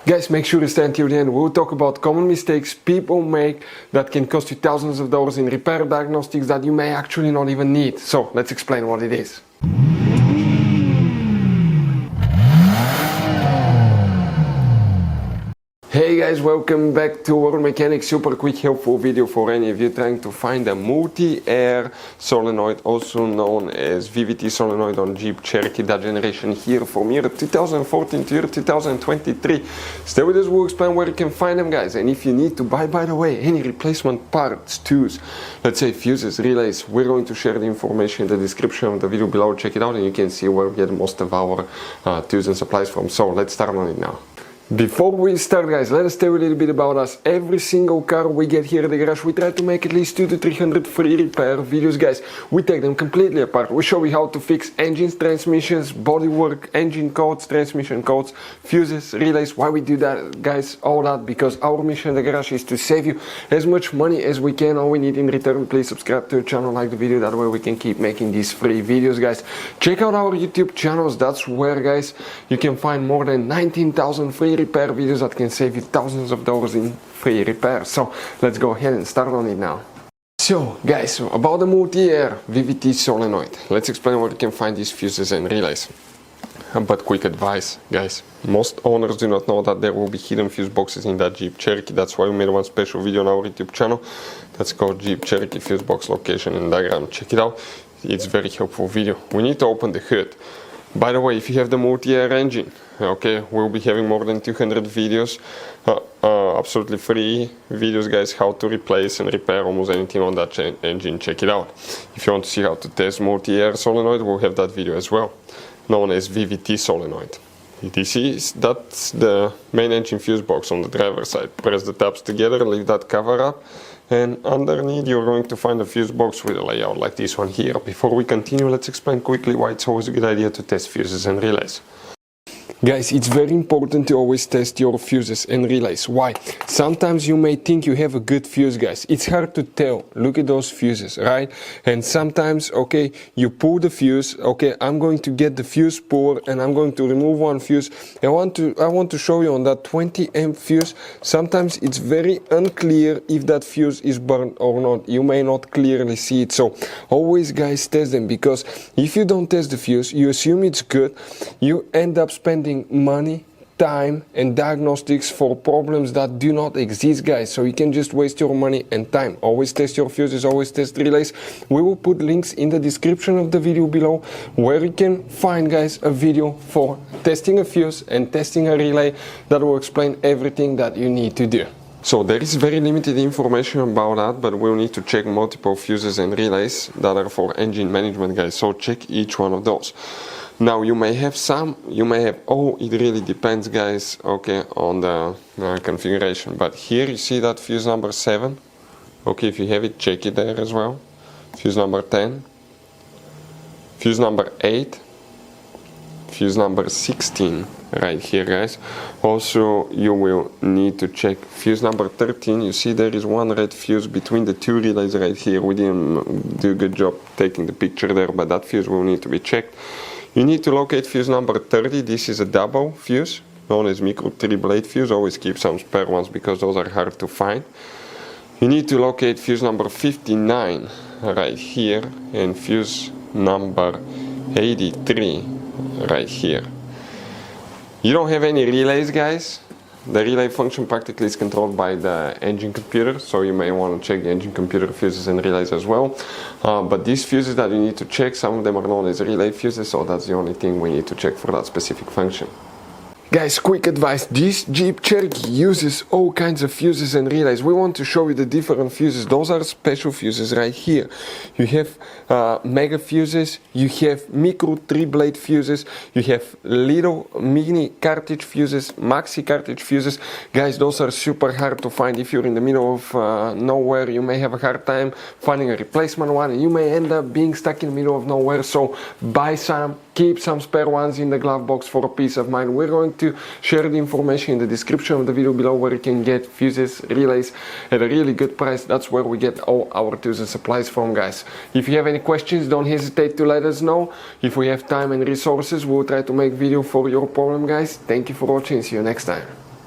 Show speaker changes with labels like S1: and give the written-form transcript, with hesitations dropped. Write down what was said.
S1: Guys, make sure to stay until the end. We'll talk about common mistakes people make that can cost you thousands of dollars in repair diagnostics that you may actually not even need. So let's explain what it is. Hey guys, welcome back to World Mechanics. Super quick helpful video for any of you trying to find a multi-air solenoid, also known as VVT solenoid on Jeep Cherokee, that generation here from year 2014 to year 2023. Stay with us, we'll explain where you can find them, guys. And if you need to buy, by the way, any replacement parts, tools, let's say fuses, relays, we're going to share the information in the description of the video below. Check it out and you can see where we get most of our tools and supplies from. So let's start on it now. Before we start, guys, let us tell you a little bit about us. Every single car we get here at the garage, we try to make at least 200 to 300 free repair videos, guys. We take them completely apart. We show you how to fix engines, transmissions, bodywork, engine codes, transmission codes, fuses, relays. Why we do that, guys? All that because our mission at the garage is to save you as much money as we can. All we need in return, please subscribe to the channel, like the video. That way we can keep making these free videos, guys. Check out our YouTube channels. That's where, guys, you can find more than 19,000 free repair videos that can save you thousands of dollars in free repair. So let's go ahead and start on it now. So guys, about the Multiair VVT Solenoid, let's explain where you can find these fuses and relays. But quick advice, guys, most owners do not know that there will be hidden fuse boxes in that Jeep Cherokee. That's why we made one special video on our YouTube channel that's called Jeep Cherokee Fuse Box Location and Diagram. Check it out, it's a very helpful video. We need to open the hood. By the way, if you have the Multiair engine, okay, we'll be having more than 200 videos, absolutely free videos, guys, how to replace and repair almost anything on that engine. Check it out. If you want to see how to test Multiair solenoid, we'll have that video as well, known as VVT solenoid. That's the main engine fuse box on the driver's side. Press the tabs together, leave that cover up, and underneath you're going to find a fuse box with a layout like this one here. Before we continue, let's explain quickly why it's always a good idea to test fuses and relays. Guys, it's very important to always test your fuses and relays. Why? Sometimes you may think you have a good fuse, guys. It's hard to tell. Look at those fuses, right? And sometimes, okay, you pull the fuse. Okay, I'm going to get the fuse puller and I'm going to remove one fuse. I want to show you on that 20 amp fuse. Sometimes it's very unclear if that fuse is burned or not. You may not clearly see it. So always, guys, test them, because if you don't test the fuse, you assume it's good. You end up spending money, time and diagnostics for problems that do not exist, guys. So you can just waste your money and time. Always test your fuses, always test relays. We will put links in the description of the video below where you can find, guys, a video for testing a fuse and testing a relay that will explain everything that you need to do. So there is very limited information about that, but we'll need to check multiple fuses and relays that are for engine management, guys. So check each one of those. Now you may have some, you may have all, it really depends, guys, okay, on the configuration. But here you see that fuse number 7, okay, if you have it, check it there as well. Fuse number 10, fuse number 8, fuse number 16 right here, guys. Also you will need to check fuse number 13. You see there is one red fuse between the two relays right here. We didn't do a good job taking the picture there, but that fuse will need to be checked. You need to locate fuse number 30. This is a double fuse, known as micro 3-blade fuse. Always keep some spare ones because those are hard to find. You need to locate fuse number 59 right here and fuse number 83 right here. You don't have any relays, guys. The relay function practically is controlled by the engine computer, so you may want to check the engine computer fuses and relays as well. But these fuses that you need to check, some of them are known as relay fuses, so that's the only thing we need to check for that specific function. Guys, quick advice, this Jeep Cherokee uses all kinds of fuses and relays. We want to show you the different fuses. Those are special fuses right here. You have mega fuses, you have micro 3-blade fuses, you have little mini cartridge fuses, maxi cartridge fuses. Guys, those are super hard to find. If you're in the middle of nowhere, you may have a hard time finding a replacement one, and you may end up being stuck in the middle of nowhere. So buy some, keep some spare ones in the glove box for a peace of mind. We're going to share the information in the description of the video below where you can get fuses, relays at a really good price. That's where we get all our tools and supplies from, guys. If you have any questions, don't hesitate to let us know. If we have time and resources, we'll try to make video for your problem, guys. Thank you for watching. See you next time.